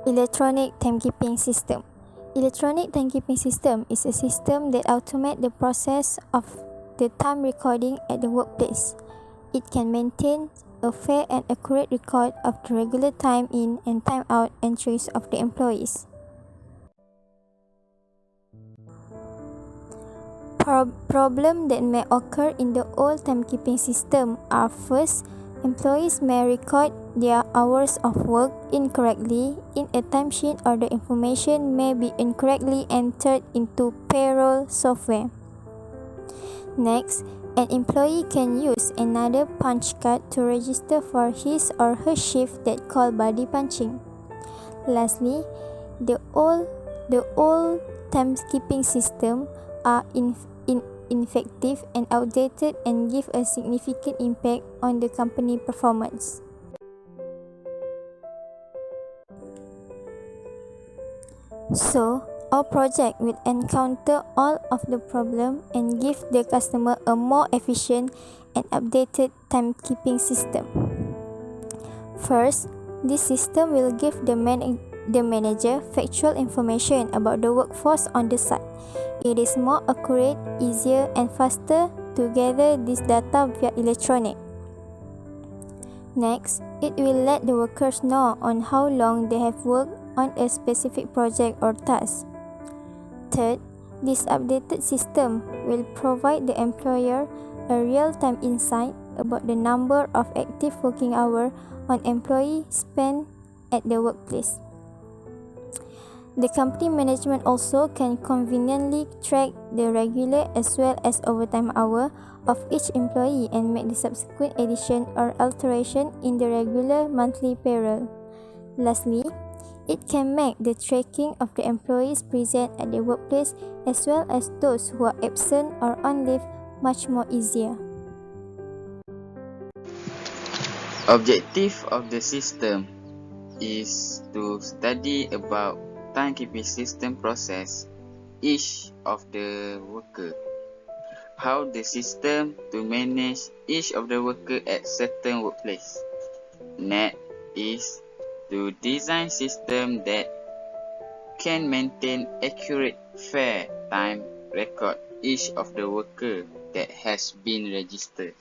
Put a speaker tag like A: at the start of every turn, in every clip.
A: Electronic timekeeping system. Electronic timekeeping system is a system that automates the process of the time recording at the workplace. It can maintain a fair and accurate record of the regular time in and time out entries of the employees. Problems that may occur in the old timekeeping system are: first, employees may record their hours of work incorrectly in a timesheet, or the information may be incorrectly entered into payroll software. Next, an employee can use another punch card to register for his or her shift that called body punching. Lastly, the old timekeeping system are ineffective and outdated and give a significant impact on the company performance. So, our project will encounter all of the problem and give the customer a more efficient and updated timekeeping system. First, this system will give the manager factual information about the workforce on the site. It is more accurate, easier, and faster to gather this data via electronic. Next, it will let the workers know on how long they have worked on a specific project or task. Third, this updated system will provide the employer a real-time insight about the number of active working hours an employee spend at the workplace. The company management also can conveniently track the regular as well as overtime hour of each employee and make the subsequent addition or alteration in the regular monthly payroll. Lastly, it can make the tracking of the employees present at the workplace as well as those who are absent or on leave much more easier.
B: Objective of the system is to study about timekeeping system process each of the worker, how the system to manage each of the worker at certain workplace. Next is to design system that can maintain accurate, fair time record each of the worker that has been registered.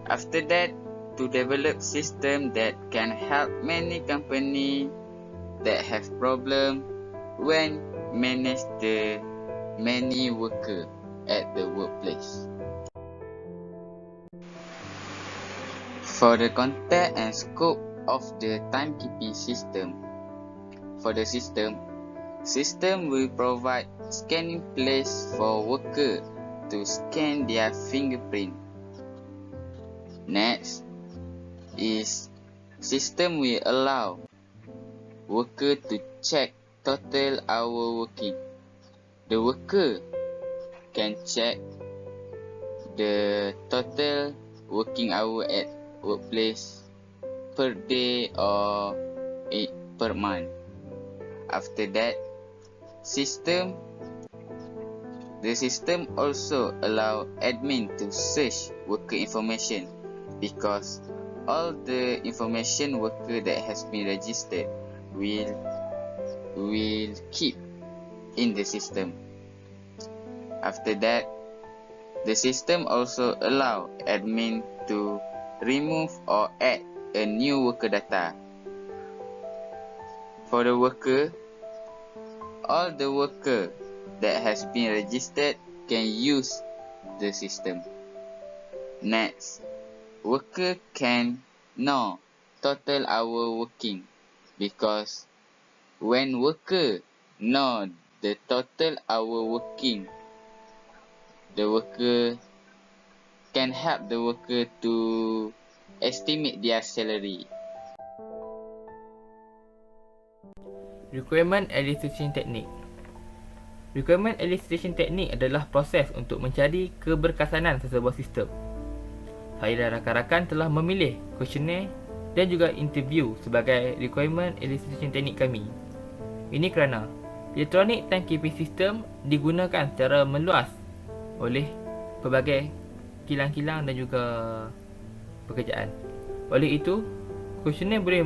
B: After that, to develop system that can help many company that have problem when manage the many worker at the workplace. For the content and scope of the timekeeping system, for the system will provide scanning place for worker to scan their fingerprint. Next is system will allow worker to check total hour working. The worker can check the total working hour at workplace per day or per month. After that, the system also allow admin to search worker information, because all the information worker that has been registered will keep in the system. After that, the system also allow admin to remove or add a new worker data. For the worker, all the worker that has been registered can use the system. Next, worker can know total hour working, because when worker know the total hour working, the worker can help the worker to estimate their salary.
C: Requirement Elicitation Technique. Requirement Elicitation Technique adalah proses untuk mencari keberkesanan sesebuah sistem. Saya dan rakan-rakan telah memilih kuesioner dan juga interview sebagai Requirement Elicitation Technique kami. Ini kerana Electronic Timekeeping System digunakan secara meluas oleh pelbagai kilang-kilang dan juga pekerjaan. Oleh itu, kuesioner boleh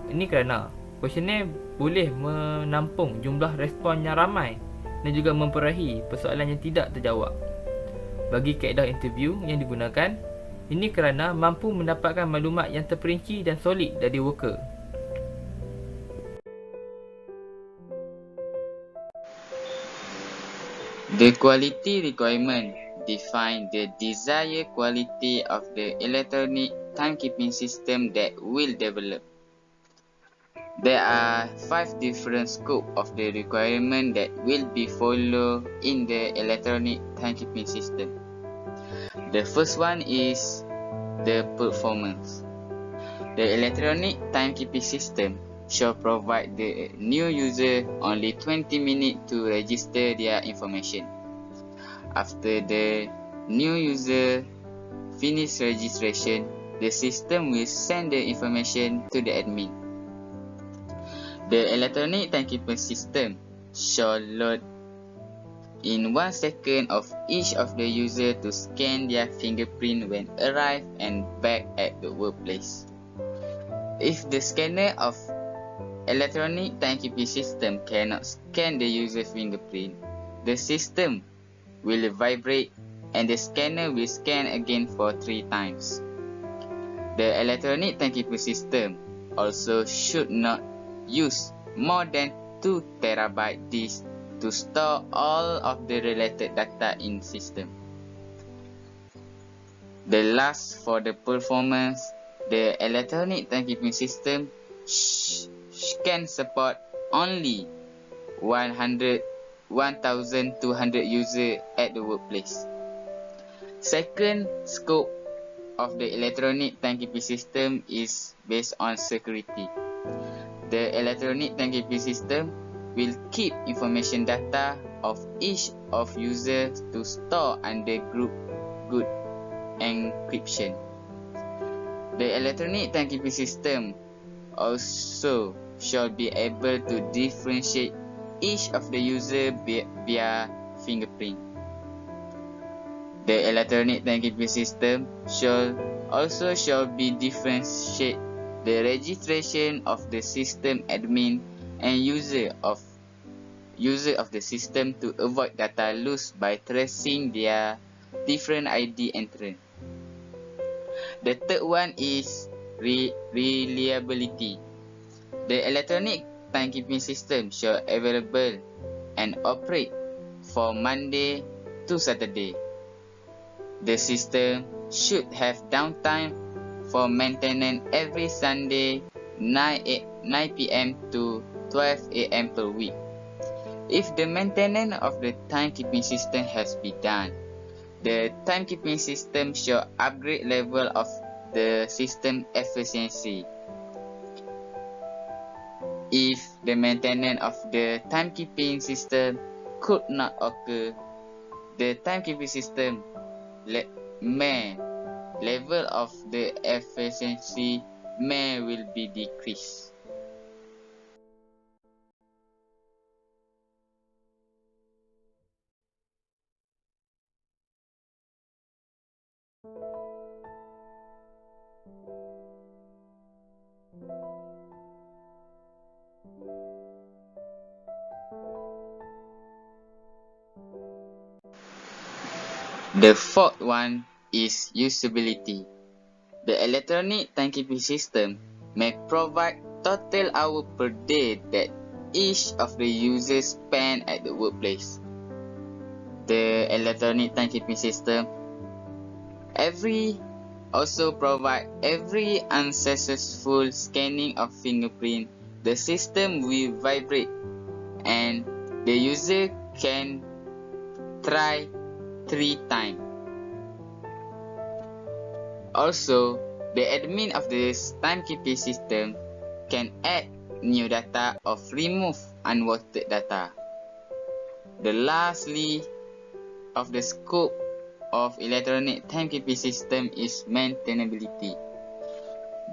C: ini kerana Kuesioner boleh menampung jumlah respon yang ramai dan juga memperahi persoalan yang tidak terjawab. Bagi kaedah interview yang digunakan, ini kerana mampu mendapatkan maklumat yang terperinci dan solid dari worker.
B: The quality requirement define the desired quality of the electronic timekeeping system that will develop. There are 5 different scopes of the requirement that will be followed in the electronic timekeeping system. The first one is the performance. The electronic timekeeping system shall provide the new user only 20 minutes to register their information. After the new user finish registration, the system will send the information to the admin. The electronic timekeeping system shall load in 1 second of each of the user to scan their fingerprint when arrive and back at the workplace. If the scanner of electronic timekeeping system cannot scan the user fingerprint, the system will vibrate and the scanner will scan again for 3 times. The electronic timekeeping system also should not use more than 2 terabyte disk to store all of the related data in system. The last for the performance, the electronic timekeeping system can support only 1,200 users at the workplace. Second scope of the electronic timekeeping system is based on security. The electronic timekeeping system will keep information data of each of users to store under good encryption. The electronic timekeeping system also shall be able to differentiate each of the user via fingerprint. The electronic timekeeping system shall be differentiate the registration of the system admin and user of the system to avoid data loss by tracing their different ID entrant. The third one is reliability. The electronic timekeeping system shall available and operate for Monday to Saturday. The system should have downtime for maintenance every Sunday 9 p.m. to 12 a.m. per week. If the maintenance of the timekeeping system has been done, the timekeeping system shall upgrade level of the system efficiency. If the maintenance of the timekeeping system could not occur, the timekeeping system level of the efficiency will be decreased. The fourth one is usability. The electronic timekeeping system may provide total hours per day that each of the users spend at the workplace. The electronic timekeeping system also provide every unsuccessful scanning of fingerprint. The system will vibrate and the user can try 3 times. Also, the admin of this timekeeping system can add new data or remove unwanted data. The lastly of the scope of electronic timekeeping system is maintainability.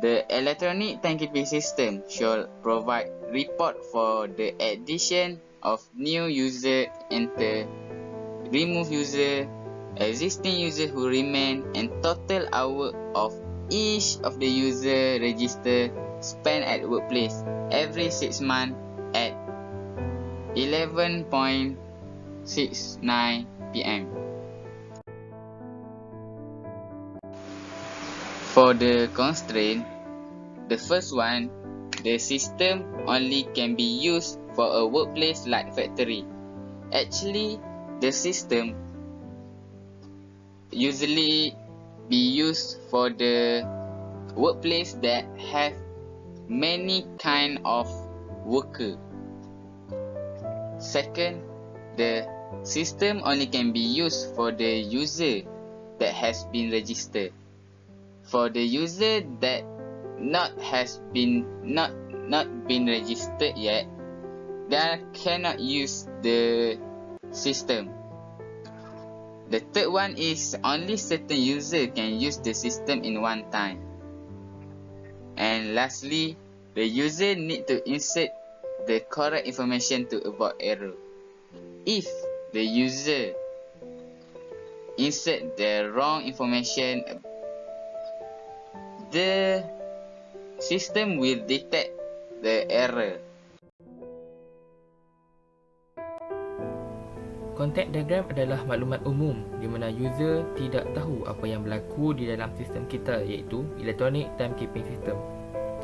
B: The electronic timekeeping system shall provide report for the addition of new user enter, remove user, existing user who remain, and total hour of each of the user register spent at workplace every 6 months at 11.69 p.m. For the constraint, the first one, the system only can be used for a workplace like factory. Actually, the system usually be used for the workplace that have many kind of worker. Second, the system only can be used for the user that has been registered. For the user that not been registered yet, they cannot use the system. The third one is only certain user can use the system in one time. And lastly, the user need to insert the correct information to avoid error. If the user insert the wrong information, the system will detect the error.
C: Context diagram adalah maklumat umum di mana user tidak tahu apa yang berlaku di dalam sistem kita, iaitu Electronic Timekeeping System.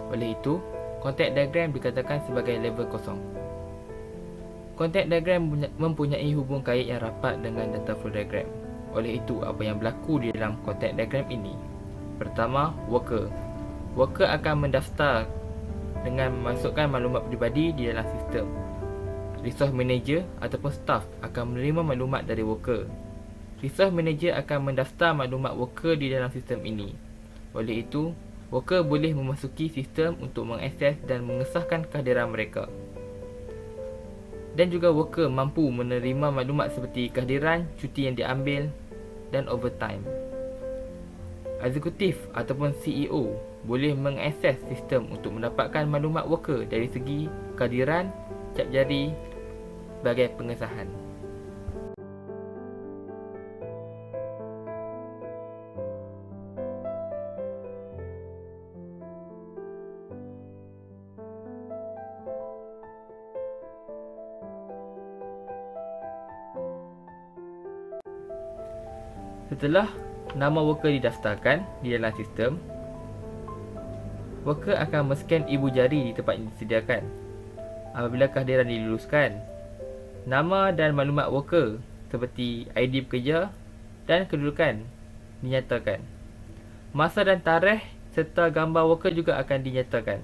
C: Oleh itu, context diagram dikatakan sebagai level kosong. Context diagram mempunyai hubung kait yang rapat dengan data flow diagram. Oleh itu, apa yang berlaku di dalam context diagram ini? Pertama, worker. Worker akan mendaftar dengan memasukkan maklumat peribadi di dalam sistem. Resource manager ataupun staff akan menerima maklumat dari worker. Resource manager akan mendaftar maklumat worker di dalam sistem ini. Oleh itu, worker boleh memasuki sistem untuk mengakses dan mengesahkan kehadiran mereka. Dan juga worker mampu menerima maklumat seperti kehadiran, cuti yang diambil dan overtime. Eksekutif ataupun CEO boleh mengakses sistem untuk mendapatkan maklumat worker dari segi kehadiran, cap jari sebagai pengesahan. Setelah nama worker didaftarkan di dalam sistem, worker akan men-scan ibu jari di tempat yang disediakan. Apabila kehadiran diluluskan, nama dan maklumat worker seperti ID pekerja dan kedudukan dinyatakan. Masa dan tarikh serta gambar worker juga akan dinyatakan.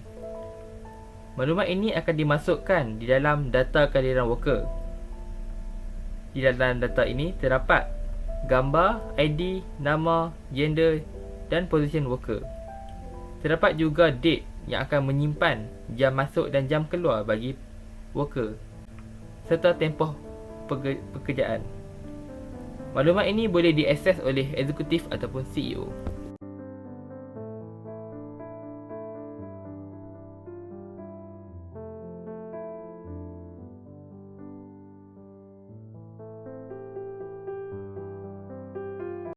C: Maklumat ini akan dimasukkan di dalam data kehadiran worker. Di dalam data ini terdapat gambar, ID, nama, gender dan position worker. Terdapat juga date yang akan menyimpan jam masuk dan jam keluar bagi worker serta tempoh pekerjaan. Maklumat ini boleh diakses oleh eksekutif ataupun CEO.